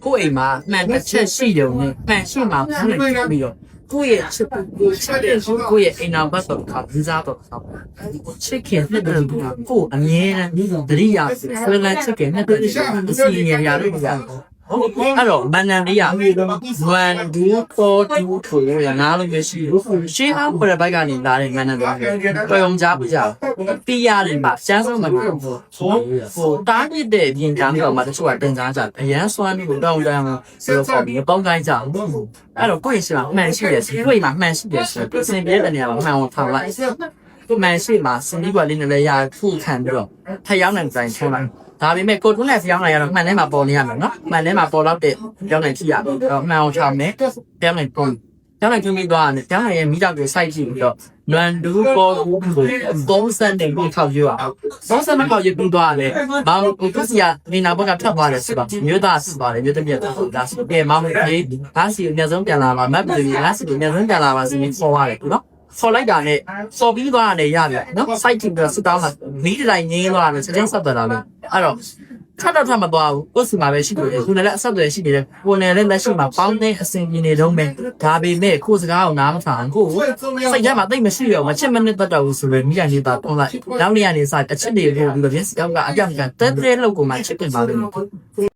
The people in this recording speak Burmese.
ကိုယ့်အိမ်မှာမှန်တစ်ချက်ရှိတယ်နဲ့မှန်ရှိမှာဖမ်းလိုက်ပြီးတော့ကိုယ့်ရဲ့ချစ်ကိုချက်တဲ့ကိုယ့်ရဲ့အိမ်နောက်ဘက်တော့ခါပြီးစားတော့ခါချစ်ခင်နှစ်တယ်ကိုအမြဲတမ်းတတိယဆွေးလန်းချစ်ခင်နှစ်တယ်အစီအငယ်ရလို့ပြအဲ့တော့မန္တန်လေးက1 2 4 2ထိုးရငါလို့မရှိဘူးရှင်းအောင်ပြတဲ့ဘက်ကနေလာတဲ့မန္တန်တော်တော်ုံကြားပြကြပြီးရတယ်မှာစမ်းဆုံးမှာဟိုတားပြတဲ့ပြင်ကမ်းတော့မှတချို့ကတင်စားကြအရန်စွမ်းပြီးတော့တောင်းဆိုတော့ပေါ့ပြီးပေါင်းကိုင်းကြအဲ့တော့ကိုယ့်ရှိမှာမှန်ရှိတယ်ကိုယ့်မှာမှန်ရှိတယ်ဆိုတော့စင်ပြတဲ့နေရာမှာမှန်အောင်ထောင်လိုက်ကိုမှန်ရှိမှာစင်ပြီးပါလေးနဲ့လည်းရခုခံပြီးတော့ထပ်ရောက်နိုင်တိုင်းထုံးလိုက်ဒါပေမဲ့ကိုထွန်းနဲ့ဖျောင်းလိုက်ရတော့မှန်ထဲမှာပေါ်နေရမယ်နော်မှန်ထဲမှာပေါ်တော့တဲ့ပြောင်းနိုင်ဖြစ်ရပြီတော့မှန်အောင်ချောင်းနဲ့ပြောင်းနိုင်ပုံပြောင်းနိုင်ပြီးသွားတယ်ပြောင်းနိုင်ရဲ့မိသားကိုစိုက်ကြည့်ပြီးတော့လွန်ဒူပေါ်ဘောစန်တဲ့ကိုထောက်ရအောင်ဘောစန်မထောက်ရပြီးသွားတယ်ဘာလို့ကိုစီကနေနာဘက်ကထပ်သွားတယ်ဆိုတော့မြို့သားစစ်ပါတယ်မြို့တပြက်ဒါဆိုကဲမောင်လေးဘာစီအများဆုံးပြန်လာပါမတ်ပြီးငါစီအများဆုံးပြန်လာပါစီပေါ်ရတယ်နော်ဆော်လိုက်တာနဲ့ဆော်ပြီးသွားတာနဲ့ရပြီနော် site ကစစ်တောင်းလာမီးတိုင်းငင်းသွားတယ်ချက်ချင်းဆက်သွားတာလေအဲ့တော့ထပ်တော့ထပ်မသွားဘူးကိုယ်စီမှာပဲရှိတယ်ကိုယ်နဲ့လည်းအဆက်တွေရှိနေတယ်ကိုယ်နဲ့လည်းလက်ရှိမှာပေါင်းတဲ့အစဉ်ပြင်းနေတော့မယ်ဒါပေမဲ့ကိုယ်စကားကိုနားမထောင်ကိုစိတ်ထဲမှာတိတ်မရှိရောမချစ်မနစ်တတ်တော့ဘူးဆိုရင်မိရနေတာတွန်းလိုက်နောက်နေရာနေစအချစ်တွေပို့ပြီးတော့မျက်စိအောက်ကအပြောင်းကန်တဲတဲလောက်ကိုမှချစ်ပြင်ပါလိမ့်မယ်